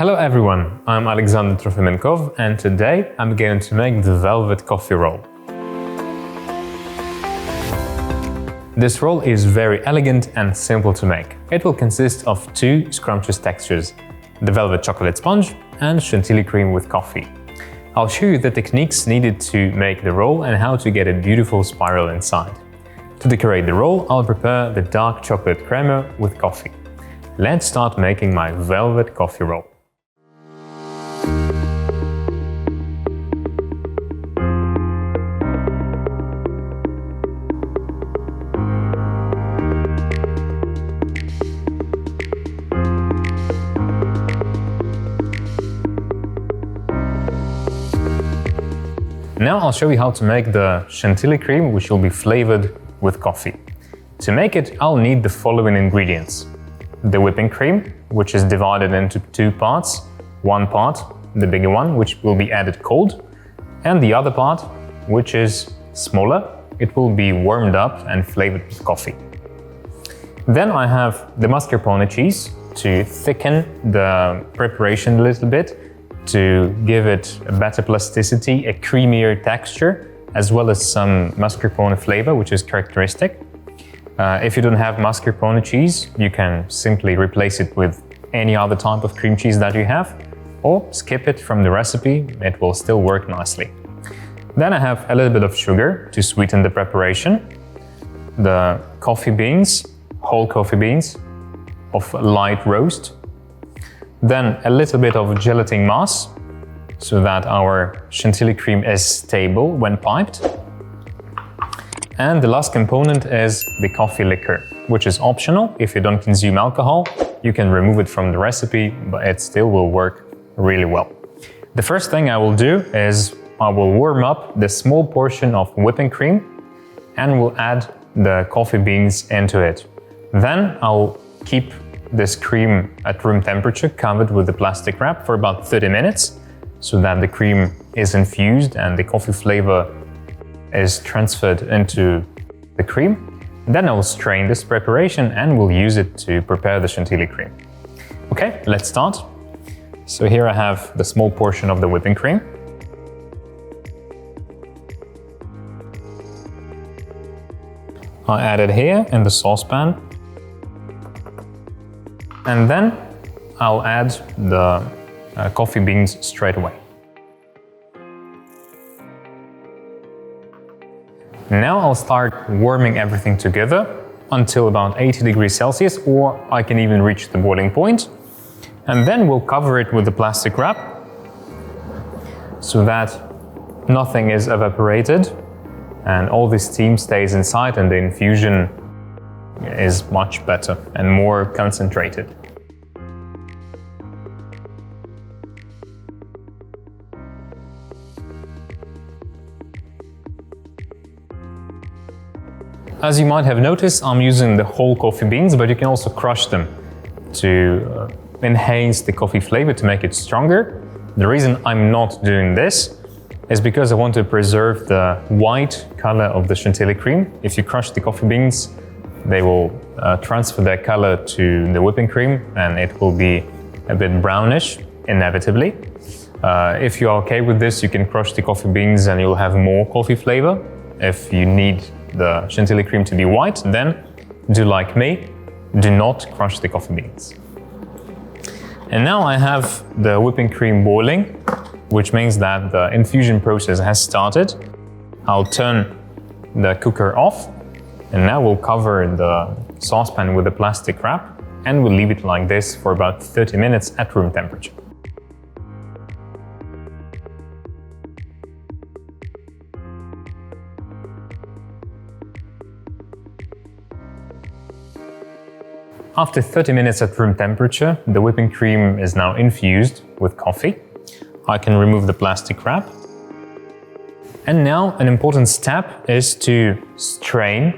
Hello everyone, I'm Aleksandr Trofimenkov and today I'm going to make the velvet coffee roll. This roll is very elegant and simple to make. It will consist of two scrumptious textures, the velvet chocolate sponge and Chantilly cream with coffee. I'll show you the techniques needed to make the roll and how to get a beautiful spiral inside. To decorate the roll, I'll prepare the dark chocolate crémeux with coffee. Let's start making my velvet coffee roll. Now I'll show you how to make the Chantilly cream, which will be flavored with coffee. To make it, I'll need the following ingredients. The whipping cream, which is divided into two parts. One part, the bigger one, which will be added cold, and the other part, which is smaller, it will be warmed up and flavored with coffee. Then I have the mascarpone cheese to thicken the preparation a little bit, to give it a better plasticity, a creamier texture, as well as some mascarpone flavor, which is characteristic. If you don't have mascarpone cheese, you can simply replace it with any other type of cream cheese that you have, or skip it from the recipe, it will still work nicely. Then I have a little bit of sugar to sweeten the preparation, the coffee beans, whole coffee beans of light roast, then a little bit of gelatin mass, so that our Chantilly cream is stable when piped. And the last component is the coffee liquor, which is optional. If you don't consume alcohol, you can remove it from the recipe, but it still will work really well. The first thing I will do is I will warm up the small portion of whipping cream and will add the coffee beans into it. Then I'll keep this cream at room temperature covered with the plastic wrap for about 30 minutes so that the cream is infused and the coffee flavor is transferred into the cream. Then I'll strain this preparation and we'll use it to prepare the Chantilly cream. Okay, let's start. So here I have the small portion of the whipping cream. I add it here in the saucepan. And then I'll add the coffee beans straight away. Now I'll start warming everything together until about 80 degrees Celsius, or I can even reach the boiling point. And then we'll cover it with the plastic wrap so that nothing is evaporated and all the steam stays inside and the infusion is much better and more concentrated. As you might have noticed, I'm using the whole coffee beans, but you can also crush them to enhance the coffee flavor, to make it stronger. The reason I'm not doing this is because I want to preserve the white color of the Chantilly cream. If you crush the coffee beans, they will transfer their color to the whipping cream and it will be a bit brownish, inevitably. If you're okay with this, you can crush the coffee beans and you'll have more coffee flavor. If you need the Chantilly cream to be white, then do like me, do not crush the coffee beans. And now I have the whipping cream boiling, which means that the infusion process has started. I'll turn the cooker off and now we'll cover the saucepan with a plastic wrap and we'll leave it like this for about 30 minutes at room temperature. After 30 minutes at room temperature, the whipping cream is now infused with coffee. I can remove the plastic wrap. And now an important step is to strain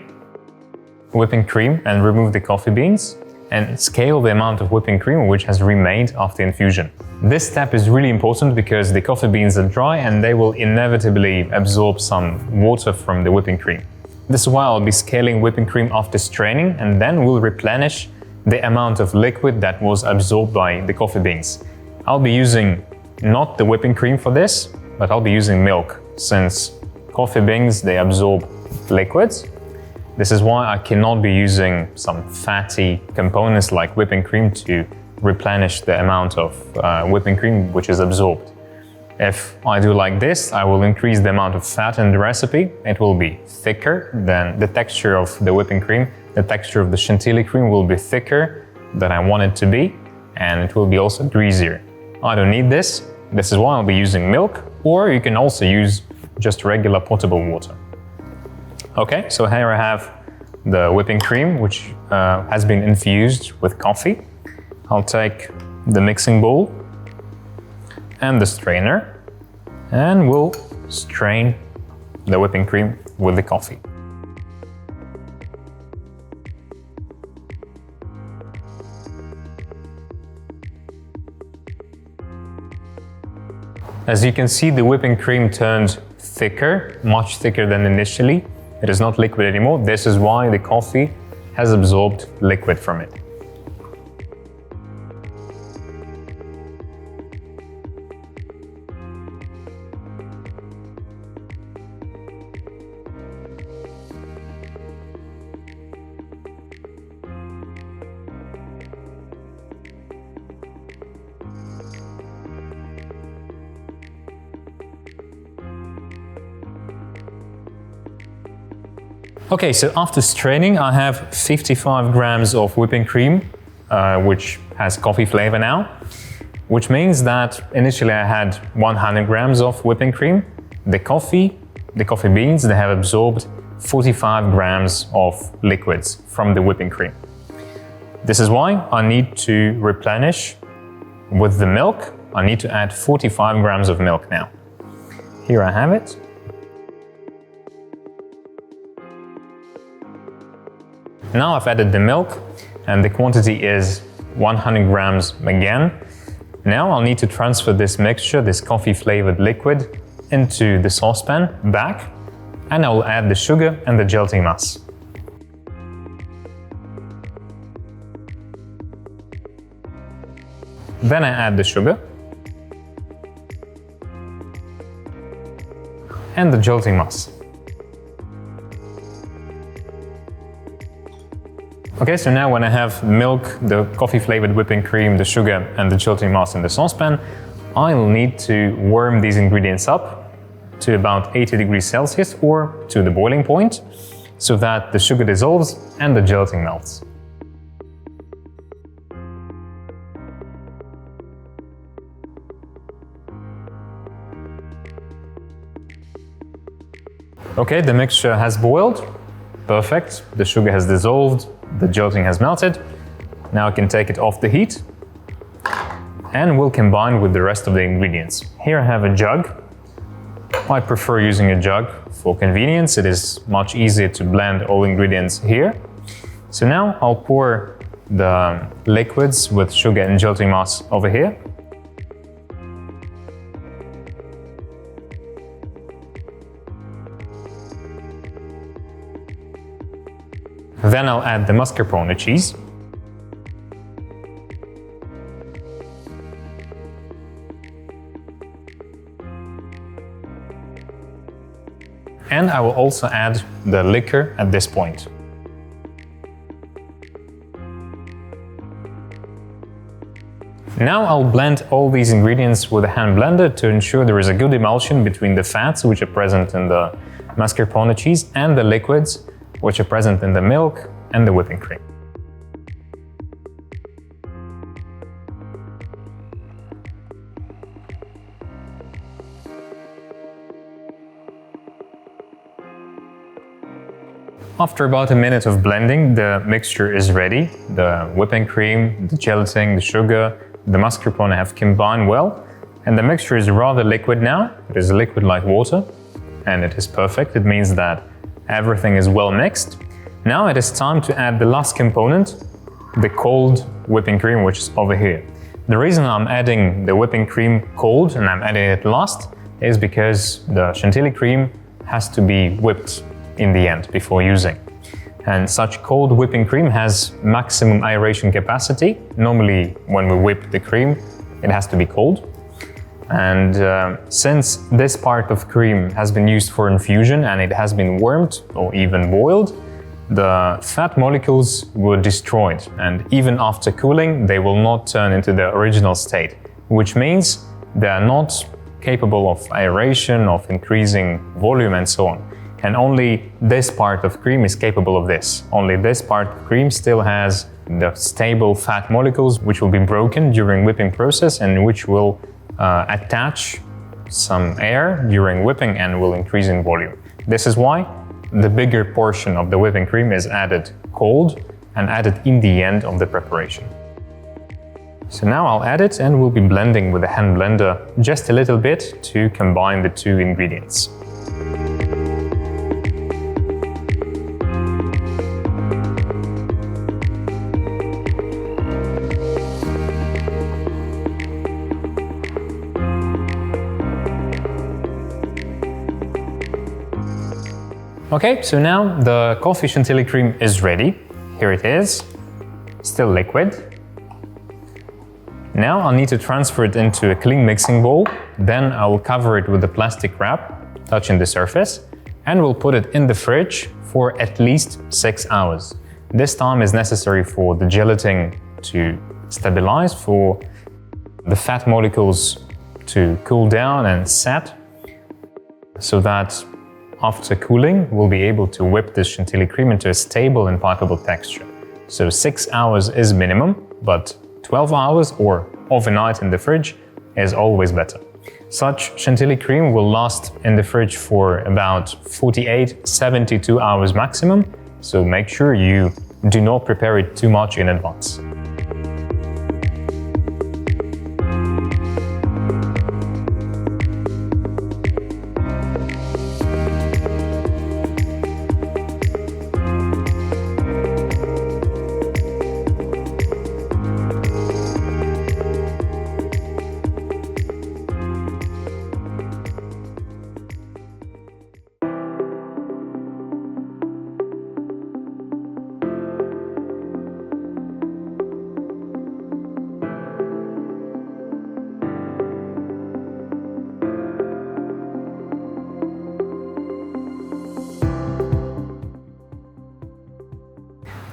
whipping cream and remove the coffee beans and scale the amount of whipping cream which has remained after infusion. This step is really important because the coffee beans are dry and they will inevitably absorb some water from the whipping cream. This is why I'll be scaling whipping cream after straining and then we'll replenish the amount of liquid that was absorbed by the coffee beans. I'll be using not the whipping cream for this, but I'll be using milk, since coffee beans, they absorb liquids. This is why I cannot be using some fatty components like whipping cream to replenish the amount of whipping cream which is absorbed. If I do like this, I will increase the amount of fat in the recipe. It will be thicker than the texture of the whipping cream. The texture of the Chantilly cream will be thicker than I want it to be, and it will be also greasier. I don't need this. This is why I'll be using milk, or you can also use just regular potable water. Okay, so here I have the whipping cream, which has been infused with coffee. I'll take the mixing bowl and the strainer, and we'll strain the whipping cream with the coffee. As you can see, the whipping cream turned thicker, much thicker than initially. It is not liquid anymore. This is why the coffee has absorbed liquid from it. Okay, so after straining, I have 55 grams of whipping cream, which has coffee flavor now, which means that initially I had 100 grams of whipping cream. The coffee beans, they have absorbed 45 grams of liquids from the whipping cream. This is why I need to replenish with the milk. I need to add 45 grams of milk now. Here I have it. Now I've added the milk, and the quantity is 100 grams again. Now I'll need to transfer this mixture, this coffee-flavored liquid, into the saucepan back, and I will add the sugar and the gelting mass. Then I add the sugar and the gelting mass. Okay, so now when I have milk, the coffee-flavored whipping cream, the sugar, and the gelting mass in the saucepan, I'll need to warm these ingredients up to about 80 degrees Celsius or to the boiling point, so that the sugar dissolves and the gelting melts. Okay, the mixture has boiled. Perfect. The sugar has dissolved. The gelting has melted. Now I can take it off the heat and we'll combine with the rest of the ingredients. Here I have a jug. I prefer using a jug for convenience. It is much easier to blend all ingredients here. So now I'll pour the liquids with sugar and gelting mass over here. Then I'll add the mascarpone cheese. And I will also add the liquor at this point. Now I'll blend all these ingredients with a hand blender to ensure there is a good emulsion between the fats which are present in the mascarpone cheese and the liquids which are present in the milk and the whipping cream. After about a minute of blending, the mixture is ready. The whipping cream, the gelatin, the sugar, the mascarpone have combined well, and the mixture is rather liquid now. It is liquid like water, and it is perfect. It means that everything is well mixed. Now it is time to add the last component, the cold whipping cream, which is over here. The reason I'm adding the whipping cream cold and I'm adding it last is because the Chantilly cream has to be whipped in the end before using. And such cold whipping cream has maximum aeration capacity. Normally when we whip the cream, it has to be cold. And since this part of cream has been used for infusion and it has been warmed or even boiled, the fat molecules were destroyed, and even after cooling they will not turn into their original state, which means they are not capable of aeration, of increasing volume and so on. And only this part of cream is capable of this. Only this part of cream still has the stable fat molecules which will be broken during whipping process and which will attach some air during whipping and will increase in volume. This is why the bigger portion of the whipping cream is added cold and added in the end of the preparation. So now I'll add it and we'll be blending with a hand blender just a little bit to combine the two ingredients. Okay, so now the coffee Chantilly cream is ready. Here it is, still liquid. Now I'll need to transfer it into a clean mixing bowl. Then I will cover it with a plastic wrap, touching the surface, and we'll put it in the fridge for at least 6 hours. This time is necessary for the gelatin to stabilize, for the fat molecules to cool down and set, so that after cooling, we'll be able to whip this Chantilly cream into a stable and pipable texture. So 6 hours is minimum, but 12 hours or overnight in the fridge is always better. Such Chantilly cream will last in the fridge for about 48-72 hours maximum, so make sure you do not prepare it too much in advance.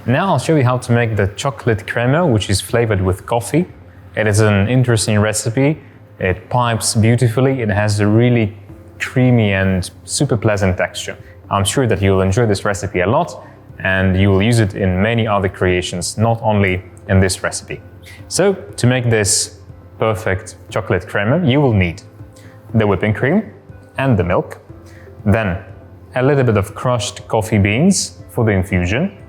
Now I'll show you how to make the chocolate crémeux, which is flavored with coffee. It is an interesting recipe. It pipes beautifully. It has a really creamy and super pleasant texture. I'm sure that you'll enjoy this recipe a lot and you will use it in many other creations, not only in this recipe. So to make this perfect chocolate crémeux, you will need the whipping cream and the milk, then a little bit of crushed coffee beans for the infusion.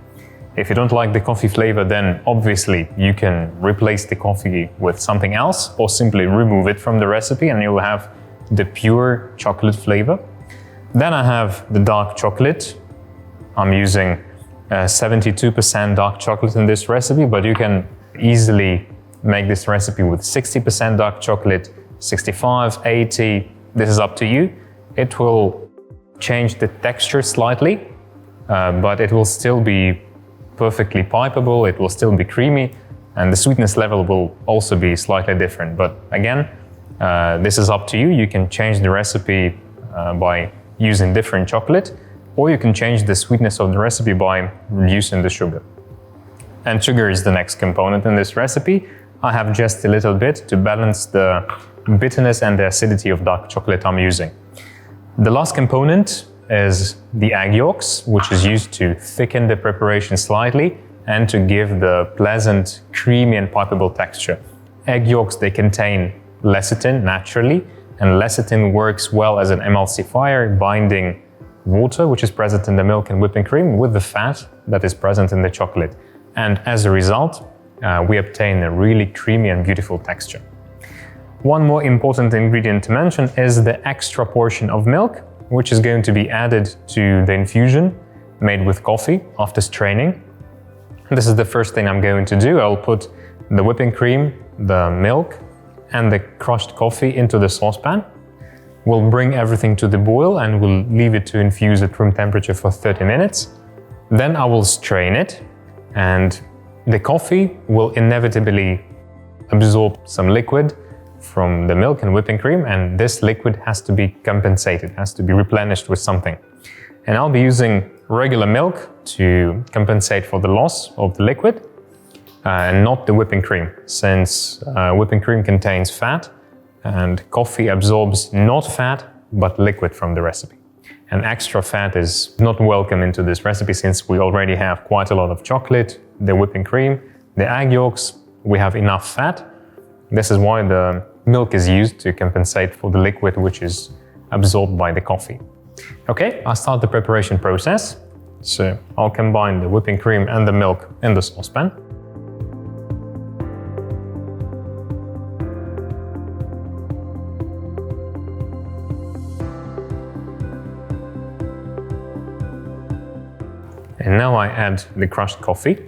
If you don't like the coffee flavor, then obviously you can replace the coffee with something else or simply remove it from the recipe and you'll have the pure chocolate flavor. Then I have the dark chocolate. I'm using 72% dark chocolate in this recipe, but you can easily make this recipe with 60% dark chocolate, 65, 80, this is up to you. It will change the texture slightly, but it will still be perfectly pipeable, it will still be creamy, and the sweetness level will also be slightly different. But again, this is up to you. You can change the recipe by using different chocolate, or you can change the sweetness of the recipe by reducing the sugar. And sugar is the next component in this recipe. I have just a little bit to balance the bitterness and the acidity of dark chocolate I'm using. The last component is the egg yolks, which is used to thicken the preparation slightly and to give the pleasant, creamy and pipable texture. Egg yolks, they contain lecithin naturally, and lecithin works well as an emulsifier, binding water, which is present in the milk and whipping cream, with the fat that is present in the chocolate. And as a result, we obtain a really creamy and beautiful texture. One more important ingredient to mention is the extra portion of milk, which is going to be added to the infusion made with coffee after straining. This is the first thing I'm going to do. I'll put the whipping cream, the milk, and the crushed coffee into the saucepan. We'll bring everything to the boil and we'll leave it to infuse at room temperature for 30 minutes. Then I will strain it, and the coffee will inevitably absorb some liquid from the milk and whipping cream, and this liquid has to be compensated, has to be replenished with something. And I'll be using regular milk to compensate for the loss of the liquid, and not the whipping cream, since whipping cream contains fat and coffee absorbs not fat but liquid from the recipe. And extra fat is not welcome into this recipe since we already have quite a lot of chocolate, the whipping cream, the egg yolks, we have enough fat. This is why the milk is used to compensate for the liquid which is absorbed by the coffee. Okay, I'll start the preparation process. So I'll combine the whipping cream and the milk in the saucepan. And now I add the crushed coffee.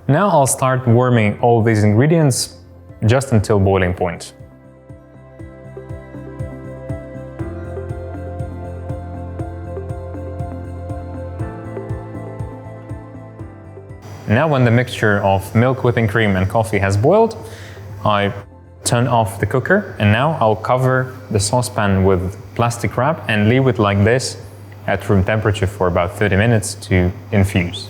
Now I'll start warming all these ingredients just until boiling point. Now when the mixture of milk, whipping cream and coffee has boiled, I turn off the cooker, and now I'll cover the saucepan with plastic wrap and leave it like this at room temperature for about 30 minutes to infuse.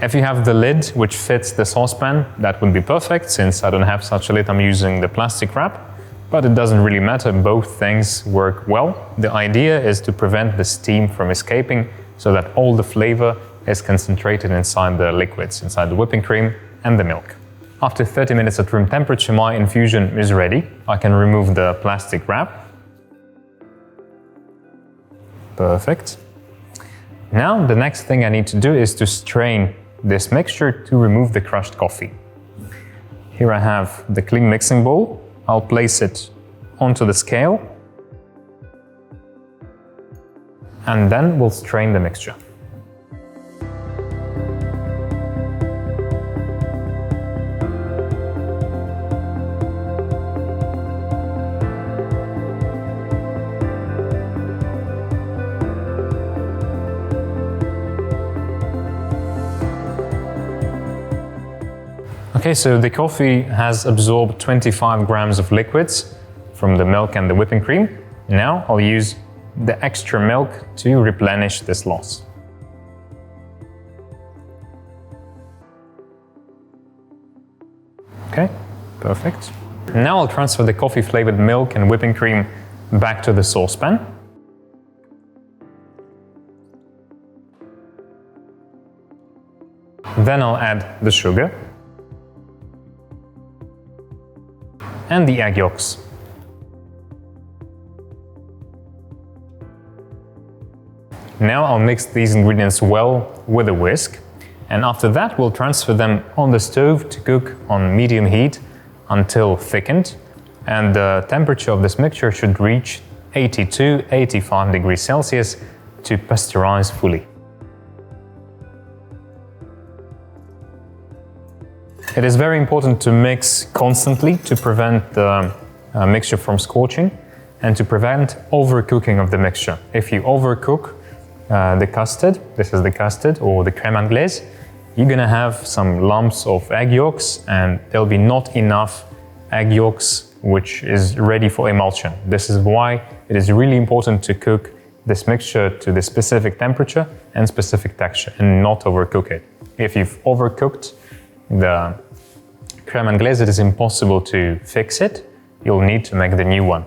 If you have the lid which fits the saucepan, that would be perfect. Since I don't have such a lid, I'm using the plastic wrap. But it doesn't really matter, both things work well. The idea is to prevent the steam from escaping so that all the flavor is concentrated inside the liquids, inside the whipping cream and the milk. After 30 minutes at room temperature, my infusion is ready. I can remove the plastic wrap. Perfect. Now the next thing I need to do is to strain this mixture to remove the crushed coffee. Here I have the clean mixing bowl. I'll place it onto the scale and then we'll strain the mixture. Okay, so the coffee has absorbed 25 grams of liquids from the milk and the whipping cream. Now I'll use the extra milk to replenish this loss. Okay, perfect. Now I'll transfer the coffee flavored milk and whipping cream back to the saucepan. Then I'll add the sugar and the egg yolks. Now I'll mix these ingredients well with a whisk, and after that we'll transfer them on the stove to cook on medium heat until thickened, and the temperature of this mixture should reach 82-85 degrees Celsius to pasteurize fully. It is very important to mix constantly to prevent the mixture from scorching and to prevent overcooking of the mixture. If you overcook the custard, this is the custard or the crème anglaise, you're gonna have some lumps of egg yolks and there'll be not enough egg yolks which is ready for emulsion. This is why it is really important to cook this mixture to the specific temperature and specific texture and not overcook it. If you've overcooked the crème anglaise, it is impossible to fix it. You'll need to make the new one.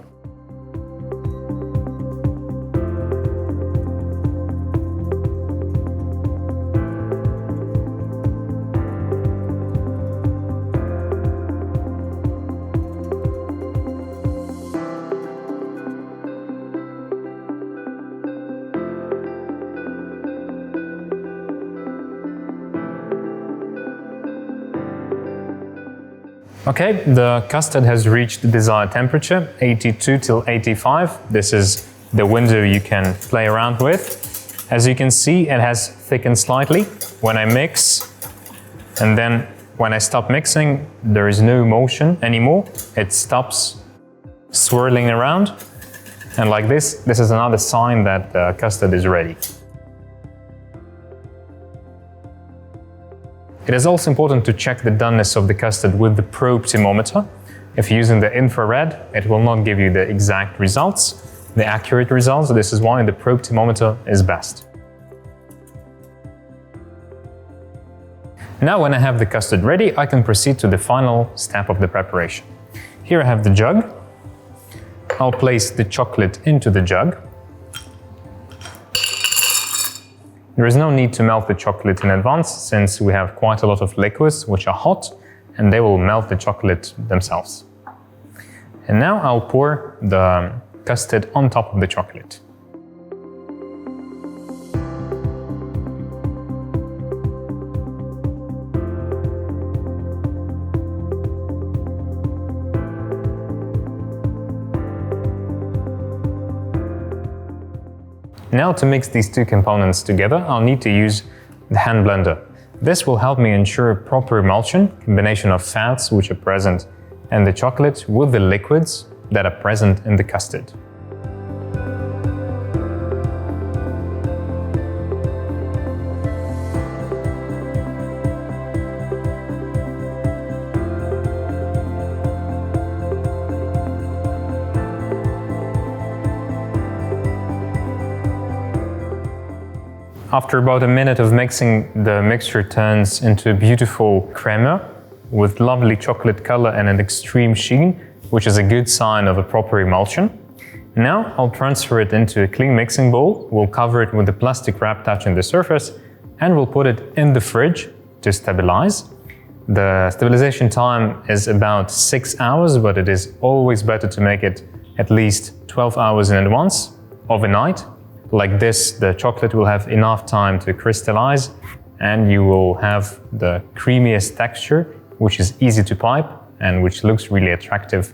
Okay, the custard has reached the desired temperature, 82 till 85. This is the window you can play around with. As you can see, it has thickened slightly when I mix and then When I stop mixing, there is no motion anymore. It stops swirling around. And like this is another sign that the custard is ready. It is also important to check the doneness of the custard with the probe thermometer. If you're using the infrared, it will not give you the exact results, the accurate results. This is why the probe thermometer is best. Now when I have the custard ready, I can proceed to the final step of the preparation. Here I have the jug. I'll place the chocolate into the jug. There is no need to melt the chocolate in advance, since we have quite a lot of liquids which are hot and they will melt the chocolate themselves. And now I'll pour the custard on top of the chocolate. Now to mix these two components together, I'll need to use the hand blender. This will help me ensure proper emulsion, combination of fats which are present in the chocolate with the liquids that are present in the custard. After about a minute of mixing, the mixture turns into a beautiful crémeux with lovely chocolate color and an extreme sheen, which is a good sign of a proper emulsion. Now I'll transfer it into a clean mixing bowl. We'll cover it with a plastic wrap touching the surface and we'll put it in the fridge to stabilize. The stabilization time is about 6 hours, but it is always better to make it at least 12 hours in advance, overnight. Like this, the chocolate will have enough time to crystallize and you will have the creamiest texture, which is easy to pipe and which looks really attractive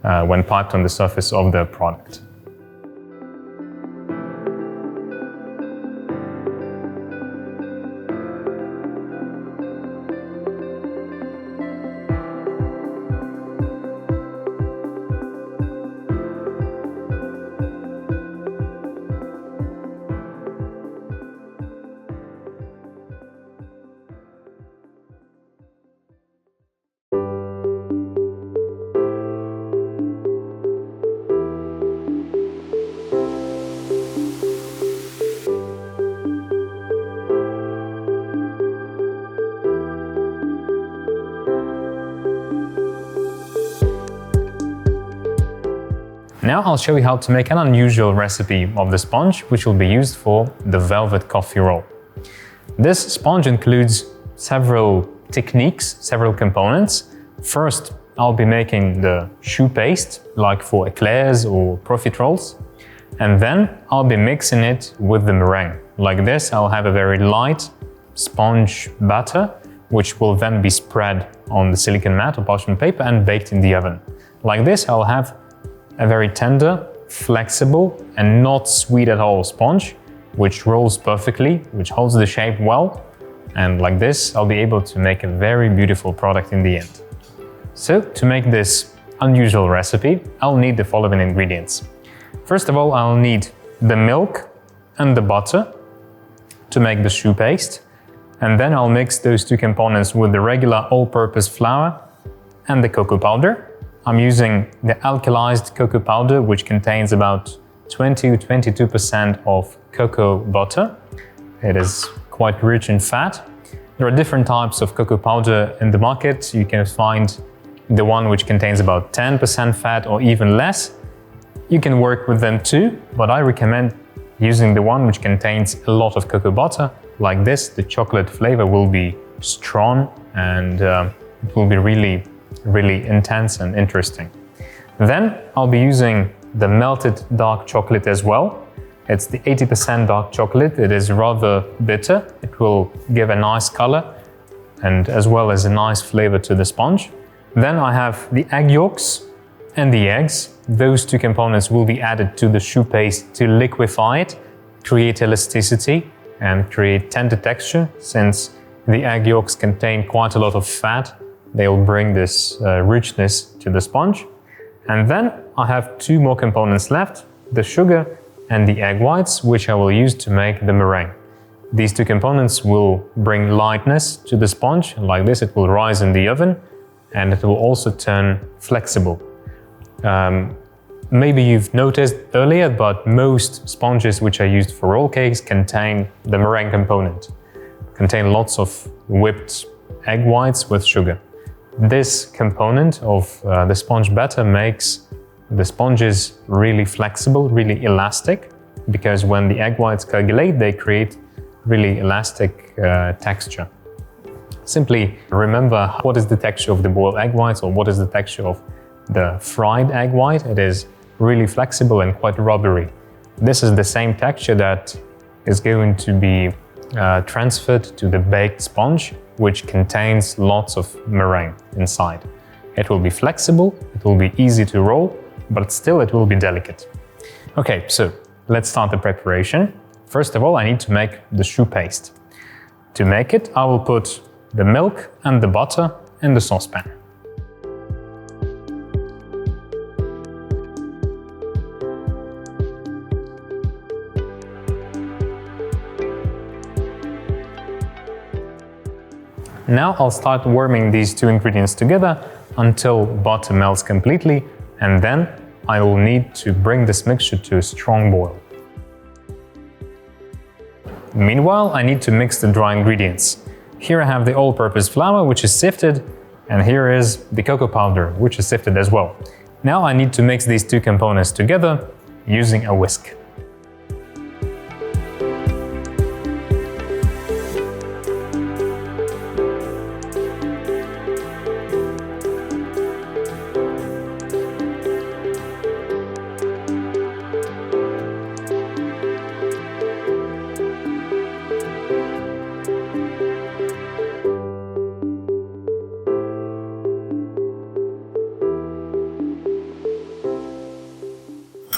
when piped on the surface of the product. Now I'll show you how to make an unusual recipe of the sponge, which will be used for the velvet coffee roll. This sponge includes several techniques, several components. First, I'll be making the choux paste, like for eclairs or profiteroles. And then I'll be mixing it with the meringue. Like this, I'll have a very light sponge batter, which will then be spread on the silicone mat or parchment paper and baked in the oven. Like this, I'll have a very tender, flexible, and not sweet at all sponge, which rolls perfectly, which holds the shape well. And like this, I'll be able to make a very beautiful product in the end. So, to make this unusual recipe, I'll need the following ingredients. First of all, I'll need the milk and the butter to make the choux paste. And then I'll mix those two components with the regular all-purpose flour and the cocoa powder. I'm using the alkalized cocoa powder, which contains about 20–22% of cocoa butter. It is quite rich in fat. There are different types of cocoa powder in the market. You can find the one which contains about 10% fat or even less. You can work with them too, but I recommend using the one which contains a lot of cocoa butter. Like this, the chocolate flavor will be strong and it will be really intense and interesting. Then I'll be using the melted dark chocolate as well. It's the 80% dark chocolate. It is rather bitter. It will give a nice color and as well as a nice flavor to the sponge. Then I have the egg yolks and the eggs. Those two components will be added to the choux paste to liquefy it, create elasticity and create tender texture, since The egg yolks contain quite a lot of fat. They will bring this richness to the sponge. And then I have two more components left, the sugar and the egg whites, which I will use to make the meringue. These two components will bring lightness to the sponge. Like this, it will rise in the oven and it will also turn flexible. Maybe you've noticed earlier, but most sponges which are used for roll cakes contain the meringue component, contain lots of whipped egg whites with sugar. This component of the sponge batter makes the sponges really flexible, really elastic, because when the egg whites coagulate, they create really elastic texture. Simply remember what is the texture of the boiled egg whites or what is the texture of the fried egg white. It is really flexible and quite rubbery. This is the same texture that is going to be transferred to the baked sponge, which contains lots of meringue inside. It will be flexible, it will be easy to roll, but still it will be delicate. Okay, so let's start the preparation. First of all, I need to make the choux paste. To make it, I will put the milk and the butter in the saucepan. Now I'll start warming these two ingredients together until butter melts completely, and then I will need to bring this mixture to a strong boil. Meanwhile, I need to mix the dry ingredients. Here I have the all-purpose flour, which is sifted, and here is the cocoa powder, which is sifted as well. Now I need to mix these two components together using a whisk.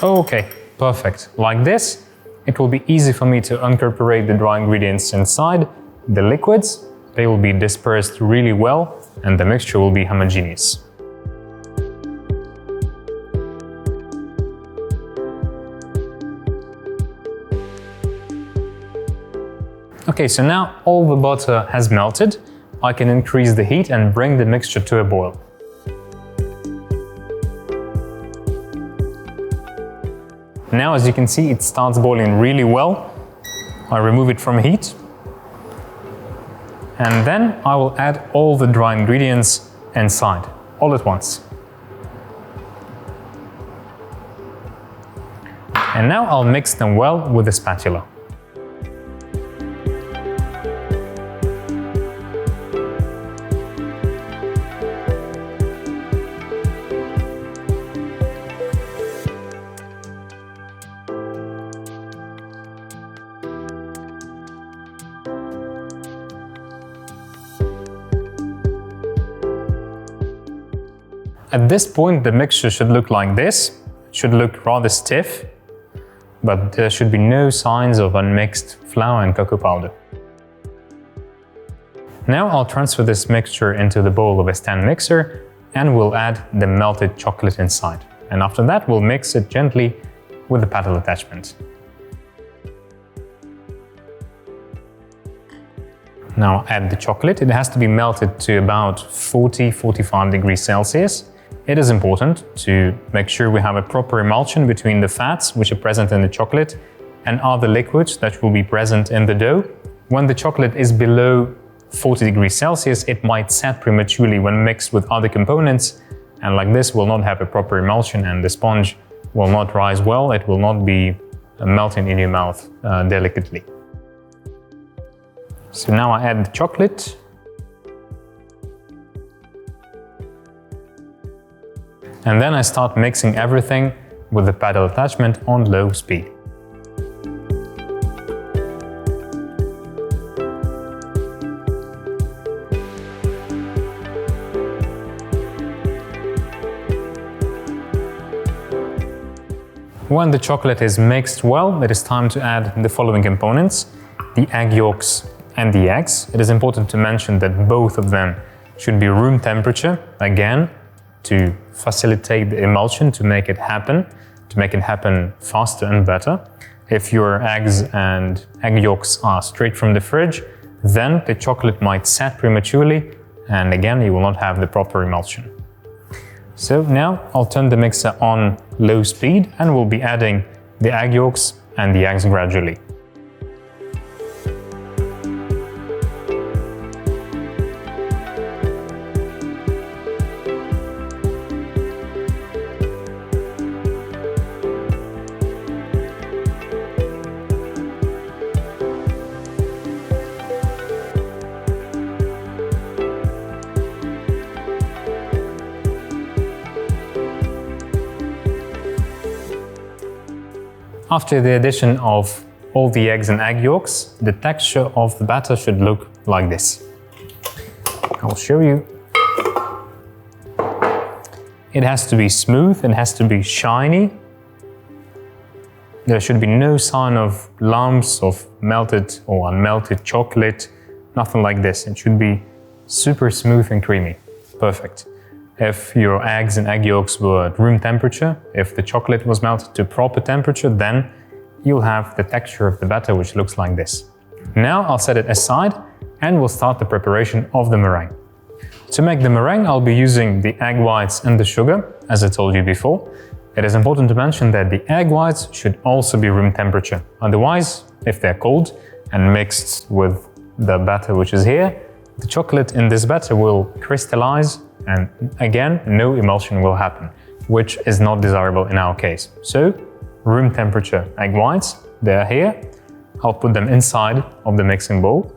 Okay, perfect. Like this, it will be easy for me to incorporate the dry ingredients inside the liquids. They will be dispersed really well and the mixture will be homogeneous. Okay, so now all the butter has melted. I can increase the heat and bring the mixture to a boil. Now, as you can see, it starts boiling really well. I remove it from heat. And then I will add all the dry ingredients inside, all at once. And now I'll mix them well with a spatula. At this point, the mixture should look like this. It should look rather stiff, but there should be no signs of unmixed flour and cocoa powder. Now I'll transfer this mixture into the bowl of a stand mixer and we'll add the melted chocolate inside. And after that, we'll mix it gently with the paddle attachment. Now add the chocolate. It has to be melted to about 40–45 degrees Celsius. It is important to make sure we have a proper emulsion between the fats which are present in the chocolate and other liquids that will be present in the dough. When the chocolate is below 40 degrees Celsius, it might set prematurely when mixed with other components, and like this will not have a proper emulsion and the sponge will not rise well. It will not be melting in your mouth delicately. So now I add the chocolate. And then I start mixing everything with the paddle attachment on low speed. When the chocolate is mixed well, it is time to add the following components: the egg yolks and the eggs, it is important to mention that both of them should be room temperature, again, to facilitate the emulsion, to make it happen faster and better. If your eggs and egg yolks are straight from the fridge, then the chocolate might set prematurely, and again, you will not have the proper emulsion. So now I'll turn the mixer on low speed and we'll be adding the egg yolks and the eggs gradually. After the addition of all the eggs and egg yolks, the texture of the batter should look like this. I'll show you. It has to be smooth, it has to be shiny. There should be no sign of lumps of melted or unmelted chocolate, nothing like this. It should be super smooth and creamy. Perfect. If your eggs and egg yolks were at room temperature, if the chocolate was melted to proper temperature, then you'll have the texture of the batter which looks like this. Now I'll set it aside and we'll start the preparation of the meringue. To make the meringue, I'll be using the egg whites and the sugar, as I told you before. It is important to mention that the egg whites should also be room temperature. Otherwise, if they're cold and mixed with the batter which is here, the chocolate in this batter will crystallize, and again, no emulsion will happen, which is not desirable in our case. So, room temperature egg whites, they're here. I'll put them inside of the mixing bowl.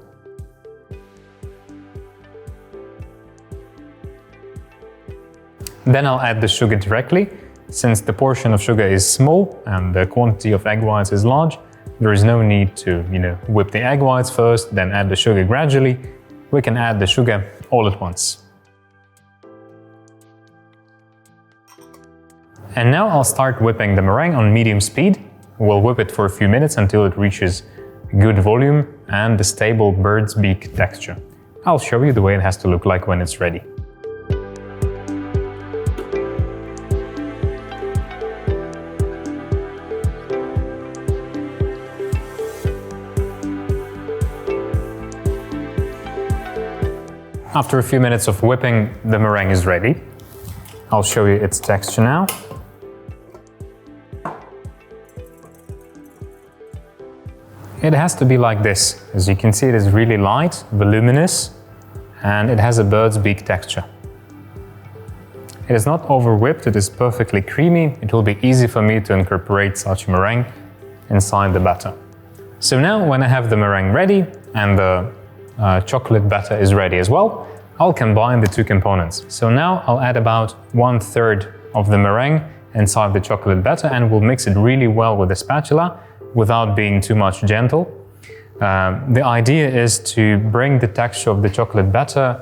Then I'll add the sugar directly. Since the portion of sugar is small and the quantity of egg whites is large, there is no need to, whip the egg whites first, then add the sugar gradually. We can add the sugar all at once. And now I'll start whipping the meringue on medium speed. We'll whip it for a few minutes until it reaches good volume and the stable bird's beak texture. I'll show you the way it has to look like when it's ready. After a few minutes of whipping, the meringue is ready. I'll show you its texture now. It has to be like this. As you can see, it is really light, voluminous, and it has a bird's beak texture. It is not over whipped, it is perfectly creamy. It will be easy for me to incorporate such meringue inside the batter. So now when I have the meringue ready and the chocolate batter is ready as well, I'll combine the two components. So now I'll add about 1/3 of the meringue inside the chocolate batter and we'll mix it really well with a spatula without being too much gentle. The idea is to bring the texture of the chocolate batter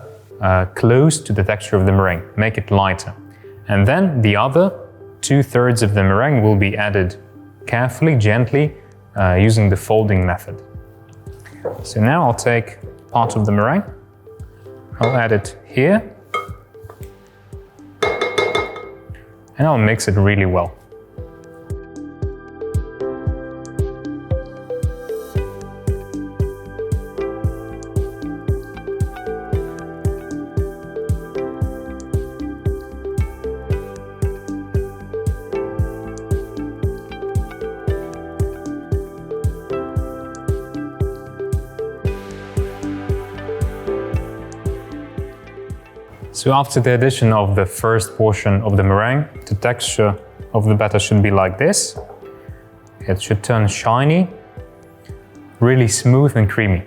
close to the texture of the meringue, make it lighter. And then the other 2/3 of the meringue will be added carefully, gently, using the folding method. So now I'll take part of the meringue, I'll add it here, and I'll mix it really well. So after the addition of the first portion of the meringue, the texture of the batter should be like this. It should turn shiny, really smooth and creamy.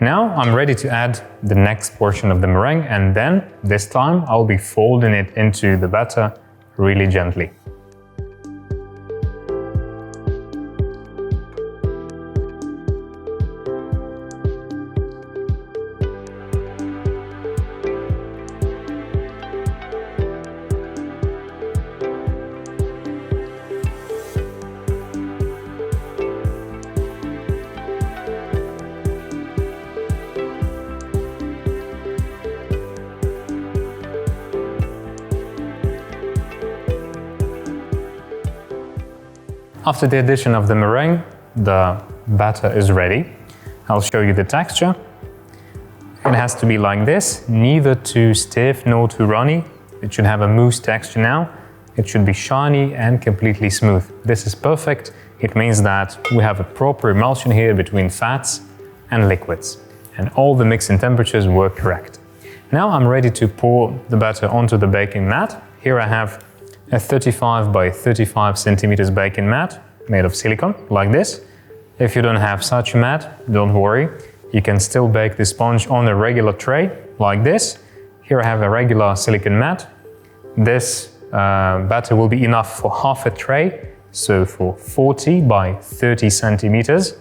Now I'm ready to add the next portion of the meringue, and then this time I'll be folding it into the batter really gently. After the addition of the meringue, the batter is ready. I'll show you the texture. It has to be like this, neither too stiff nor too runny. It should have a mousse texture now. It should be shiny and completely smooth. This is perfect. It means that we have a proper emulsion here between fats and liquids, and all the mixing temperatures were correct. Now I'm ready to pour the batter onto the baking mat. Here I have a 35 by 35 centimeters baking mat made of silicone, like this. If you don't have such a mat, don't worry. You can still bake the sponge on a regular tray, like this. Here I have a regular silicone mat. This batter will be enough for half a tray, so for 40 by 30 centimeters,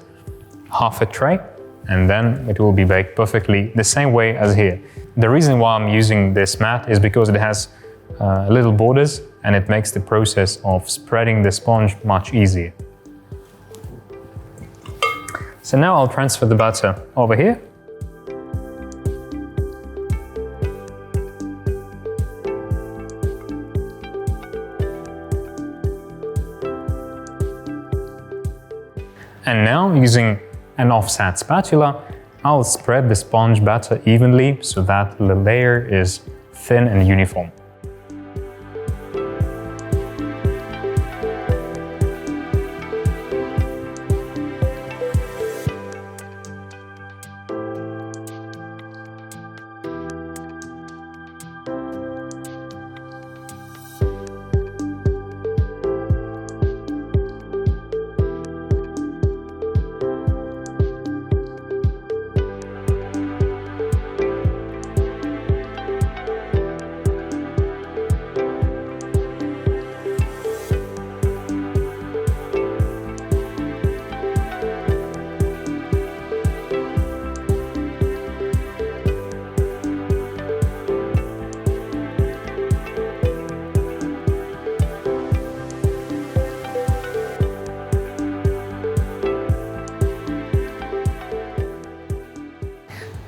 half a tray, and then it will be baked perfectly the same way as here. The reason why I'm using this mat is because it has little borders and it makes the process of spreading the sponge much easier. So now I'll transfer the batter over here. And now, using an offset spatula, I'll spread the sponge batter evenly so that the layer is thin and uniform.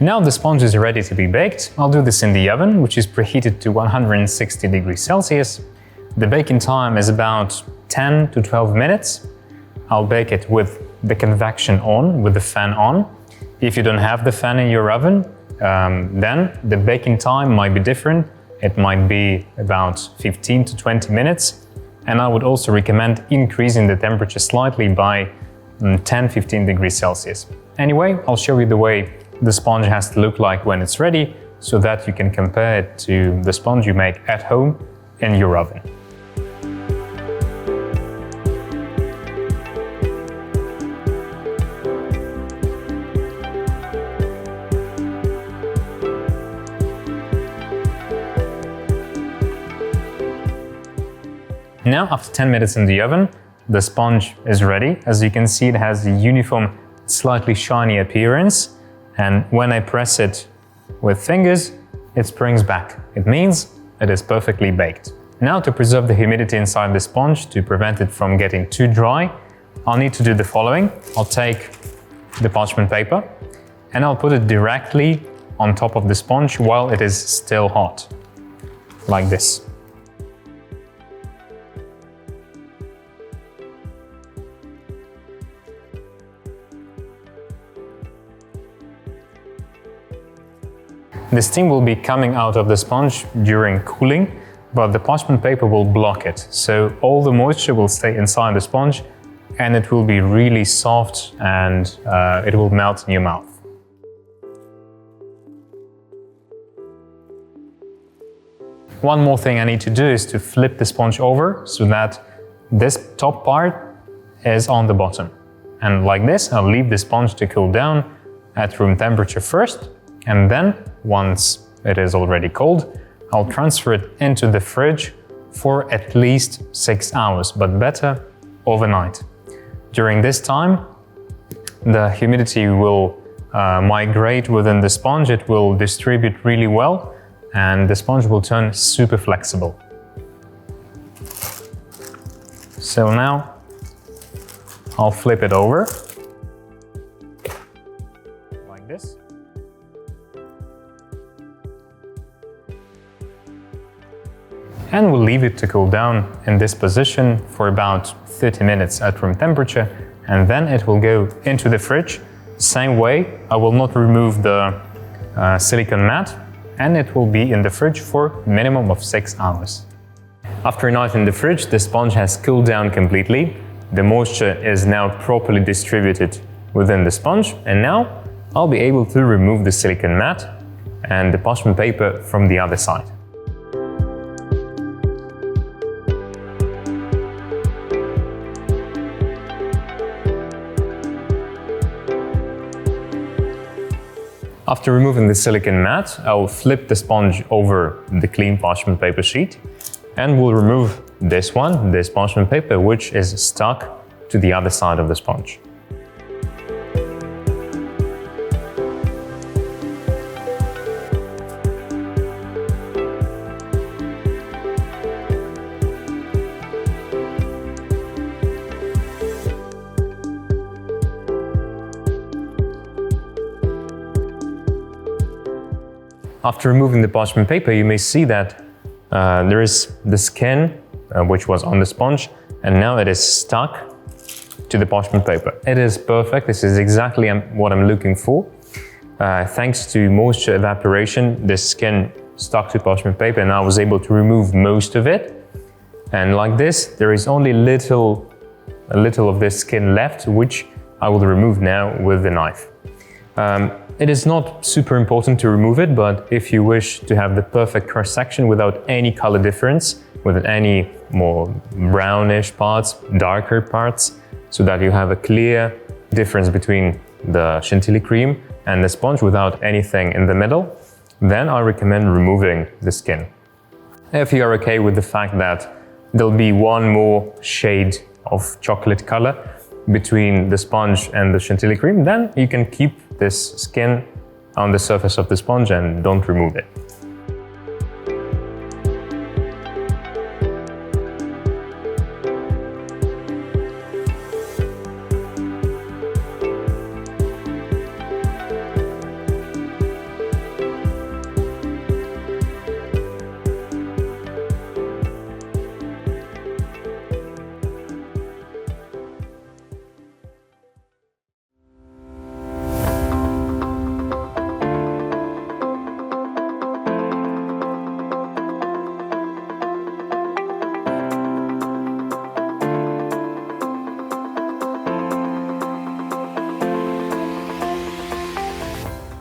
Now the sponge is ready to be baked. I'll do this in the oven, which is preheated to 160 degrees Celsius. The baking time is about 10 to 12 minutes. I'll bake it with the convection on, with the fan on. If you don't have the fan in your oven, then the baking time might be different. It might be about 15 to 20 minutes. And I would also recommend increasing the temperature slightly by 10-15 degrees Celsius. Anyway, I'll show you the way the sponge has to look like when it's ready, so that you can compare it to the sponge you make at home in your oven. Now, after 10 minutes in the oven, the sponge is ready. As you can see, it has a uniform, slightly shiny appearance. And when I press it with fingers, it springs back. It means it is perfectly baked. Now, to preserve the humidity inside the sponge, to prevent it from getting too dry, I'll need to do the following. I'll take the parchment paper and I'll put it directly on top of the sponge while it is still hot, like this. The steam will be coming out of the sponge during cooling, but the parchment paper will block it. So all the moisture will stay inside the sponge and it will be really soft and it will melt in your mouth. One more thing I need to do is to flip the sponge over so that this top part is on the bottom. And like this, I'll leave the sponge to cool down at room temperature first. And then, once it is already cold, I'll transfer it into the fridge for at least 6 hours, but better overnight. During this time, the humidity will migrate within the sponge, it will distribute really well, and the sponge will turn super flexible. So now, I'll flip it over, like this. and we'll leave it to cool down in this position for about 30 minutes at room temperature, and then it will go into the fridge. Same way, I will not remove the silicone mat, and it will be in the fridge for a minimum of 6 hours. After a night in the fridge, the sponge has cooled down completely. The moisture is now properly distributed within the sponge, and now I'll be able to remove the silicone mat and the parchment paper from the other side. After removing the silicone mat, I'll flip the sponge over the clean parchment paper sheet, and we'll remove this parchment paper, which is stuck to the other side of the sponge. After removing the parchment paper, you may see that there is the skin which was on the sponge, and now it is stuck to the parchment paper. It is perfect. This is exactly what I'm looking for. Thanks to moisture evaporation, the skin stuck to parchment paper, and I was able to remove most of it. And like this, there is only a little of this skin left, which I will remove now with the knife. It is not super important to remove it, but if you wish to have the perfect cross section without any color difference, without any more brownish parts, darker parts, so that you have a clear difference between the Chantilly cream and the sponge without anything in the middle, then I recommend removing the skin. If you are okay with the fact that there'll be one more shade of chocolate color between the sponge and the Chantilly cream, then you can keep this skin on the surface of the sponge and don't remove it.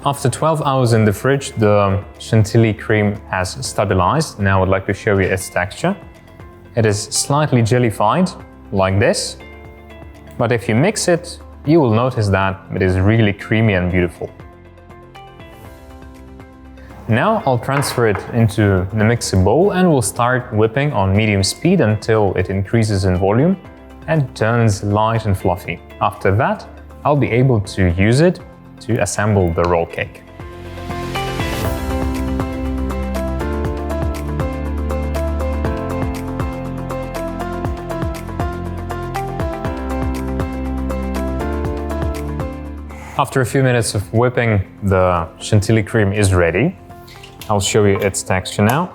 After 12 hours in the fridge, the Chantilly cream has stabilized. Now I would like to show you its texture. It is slightly jellified, like this, but if you mix it, you will notice that it is really creamy and beautiful. Now I'll transfer it into the mixing bowl and we'll start whipping on medium speed until it increases in volume and turns light and fluffy. After that, I'll be able to use it to assemble the roll cake. After a few minutes of whipping, the Chantilly cream is ready. I'll show you its texture now.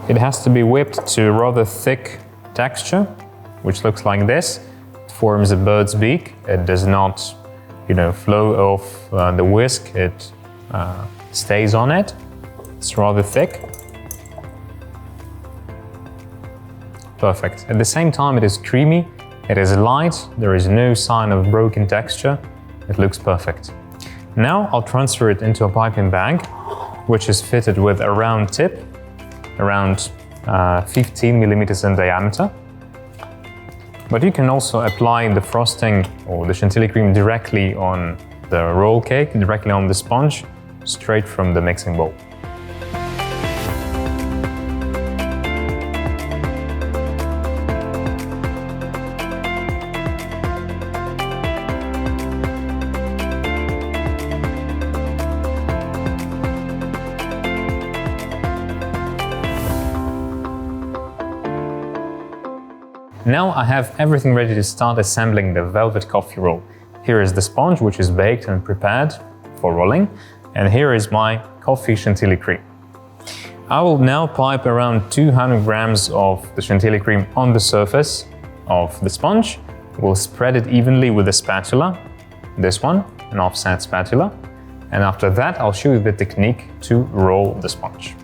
It has to be whipped to a rather thick texture, which looks like this. Forms a bird's beak. It does not, flow off the whisk. It stays on it. It's rather thick. Perfect. At the same time, it is creamy. It is light. There is no sign of broken texture. It looks perfect. Now I'll transfer it into a piping bag, which is fitted with a round tip, around 15 millimeters in diameter. But you can also apply the frosting or the Chantilly cream directly on the roll cake, directly on the sponge, straight from the mixing bowl. Now I have everything ready to start assembling the velvet coffee roll. Here is the sponge, which is baked and prepared for rolling, and here is my coffee Chantilly cream. I will now pipe around 200 grams of the Chantilly cream on the surface of the sponge. We'll spread it evenly with a spatula, this one, an offset spatula. And after that, I'll show you the technique to roll the sponge.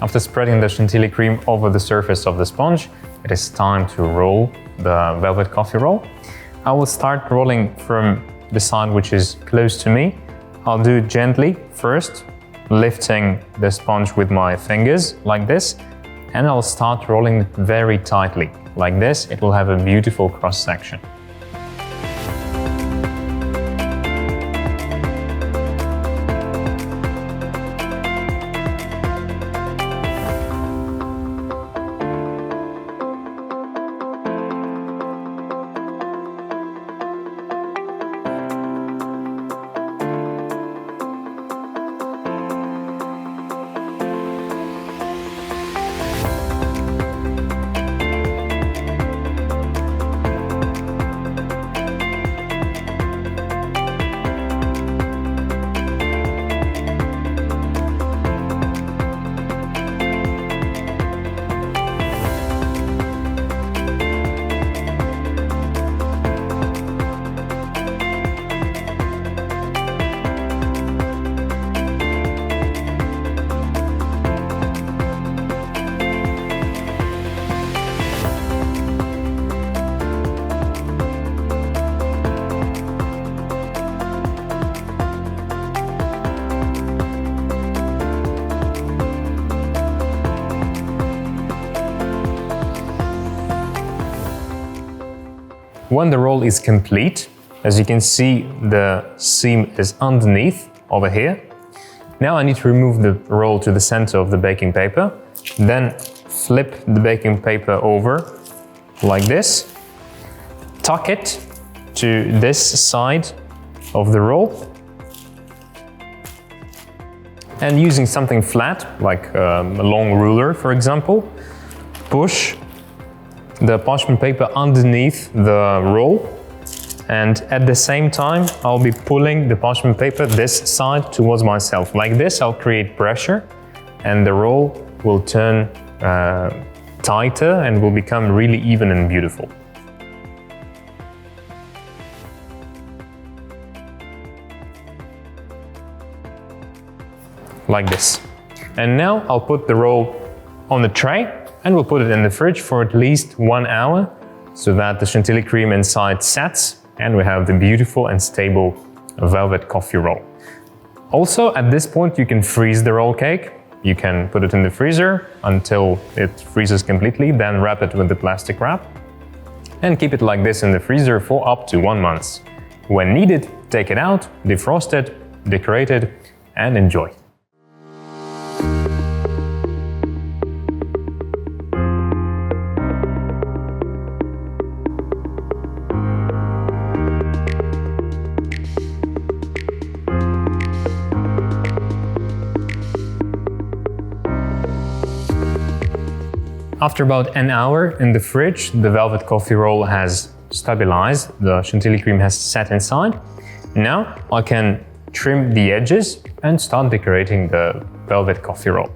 After spreading the Chantilly cream over the surface of the sponge, it is time to roll the velvet coffee roll. I will start rolling from the side which is close to me. I'll do it gently first, lifting the sponge with my fingers like this, and I'll start rolling it very tightly. Like this, it will have a beautiful cross section. When the roll is complete, as you can see, the seam is underneath over here. Now I need to remove the roll to the center of the baking paper, then flip the baking paper over like this, tuck it to this side of the roll, and using something flat, like a long ruler for example, push the parchment paper underneath the roll, and at the same time I'll be pulling the parchment paper this side towards myself. Like this I'll create pressure and the roll will turn tighter and will become really even and beautiful. Like this. And now I'll put the roll on the tray and we'll put it in the fridge for at least 1 hour so that the Chantilly cream inside sets and we have the beautiful and stable velvet coffee roll. Also, at this point you can freeze the roll cake. You can put it in the freezer until it freezes completely, then wrap it with the plastic wrap and keep it like this in the freezer for up to 1 month. When needed, take it out, defrost it, decorate it and enjoy. After about an hour in the fridge, the velvet coffee roll has stabilized, the Chantilly cream has set inside. Now I can trim the edges and start decorating the velvet coffee roll.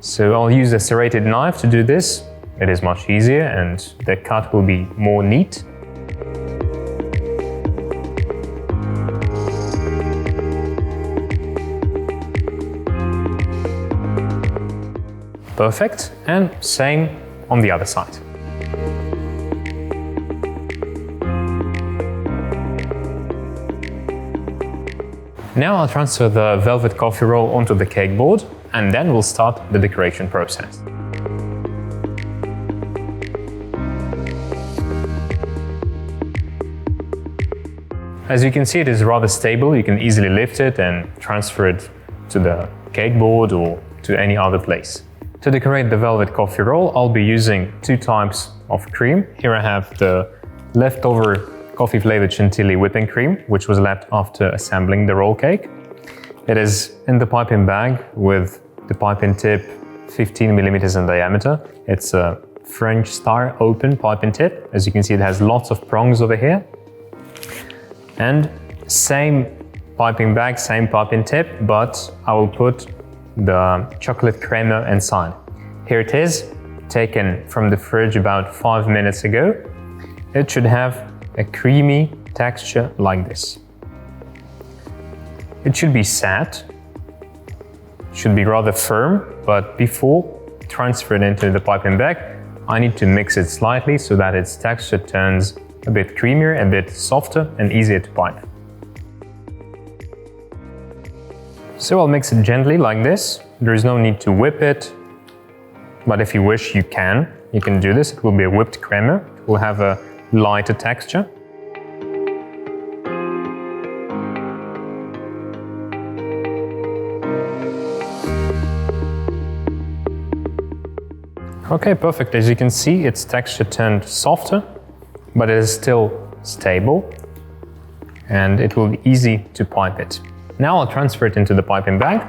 So I'll use a serrated knife to do this. It is much easier and the cut will be more neat. Perfect, and same on the other side. Now I'll transfer the velvet coffee roll onto the cake board, and then we'll start the decoration process. As you can see, it is rather stable. You can easily lift it and transfer it to the cake board or to any other place. To decorate the velvet coffee roll, I'll be using two types of cream. Here I have the leftover coffee-flavored Chantilly whipping cream, which was left after assembling the roll cake. It is in the piping bag with the piping tip 15 millimeters in diameter. It's a French-style open piping tip. As you can see, it has lots of prongs over here. And same piping bag, same piping tip, but I will put the chocolate crémeux inside. Here it is, taken from the fridge about 5 minutes ago. It should have a creamy texture like this. It should be set, should be rather firm, but before transferring it into the piping bag, I need to mix it slightly so that its texture turns a bit creamier, a bit softer and easier to pipe. So I'll mix it gently like this. There is no need to whip it, but if you wish, you can do this. It will be a whipped crémeux. It will have a lighter texture. Okay, perfect. As you can see, its texture turned softer, but it is still stable and it will be easy to pipe it. Now I'll transfer it into the piping bag.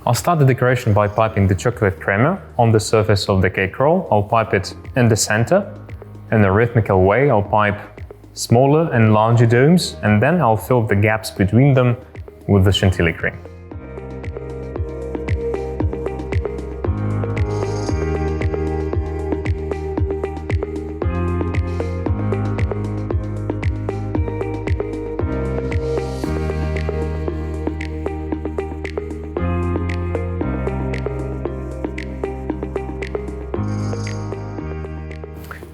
I'll start the decoration by piping the chocolate crémeux on the surface of the cake roll. I'll pipe it in the center. In a rhythmical way, I'll pipe smaller and larger domes, and then I'll fill the gaps between them with the Chantilly cream.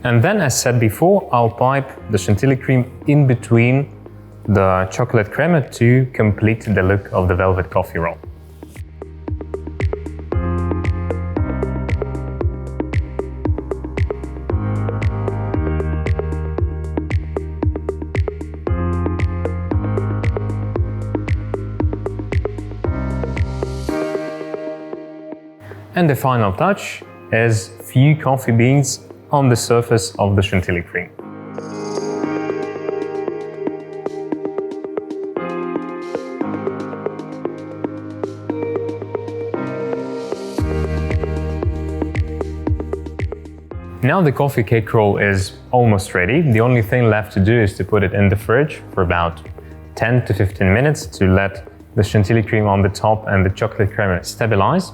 And then, as said before, I'll pipe the Chantilly cream in between the chocolate crémeux to complete the look of the velvet coffee roll. And the final touch is few coffee beans on the surface of the Chantilly cream. Now the coffee cake roll is almost ready. The only thing left to do is to put it in the fridge for about 10 to 15 minutes to let the Chantilly cream on the top and the chocolate crémeux stabilize.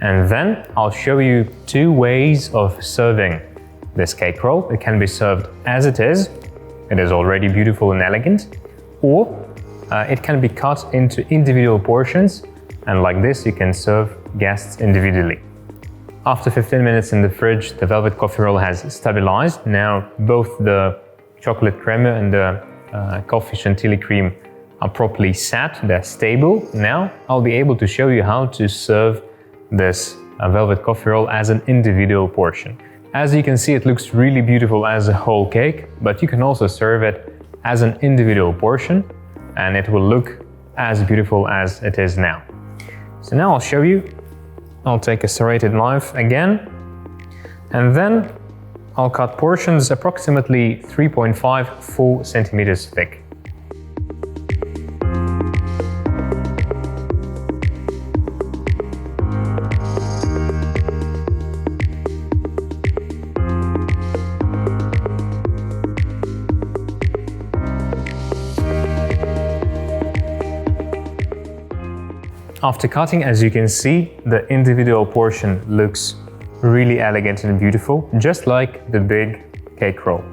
And then I'll show you two ways of serving this cake roll. It can be served as it is already beautiful and elegant, or it can be cut into individual portions, and like this you can serve guests individually. After 15 minutes in the fridge, the velvet coffee roll has stabilized. Now both the chocolate crémeux and the coffee Chantilly cream are properly set, they're stable. Now I'll be able to show you how to serve this velvet coffee roll as an individual portion. As you can see, it looks really beautiful as a whole cake, but you can also serve it as an individual portion and it will look as beautiful as it is now. So now I'll show you. I'll take a serrated knife again, and then I'll cut portions approximately 3.5–4 centimeters thick. After cutting, as you can see, the individual portion looks really elegant and beautiful, just like the big cake roll.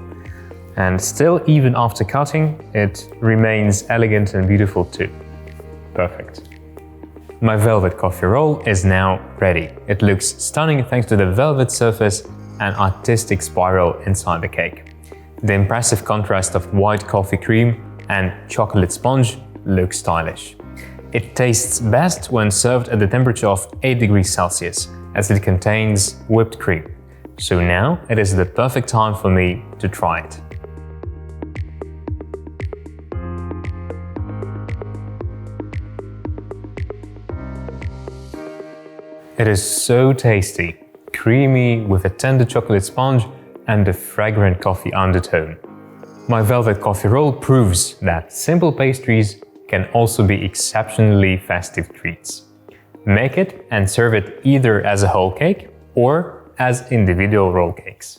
And still, even after cutting, it remains elegant and beautiful too. Perfect. My velvet coffee roll is now ready. It looks stunning thanks to the velvet surface and artistic spiral inside the cake. The impressive contrast of white coffee cream and chocolate sponge looks stylish. It tastes best when served at the temperature of 8 degrees Celsius, as it contains whipped cream. So now it is the perfect time for me to try it. It is so tasty, creamy with a tender chocolate sponge and a fragrant coffee undertone. My velvet coffee roll proves that simple pastries can also be exceptionally festive treats. Make it and serve it either as a whole cake or as individual roll cakes.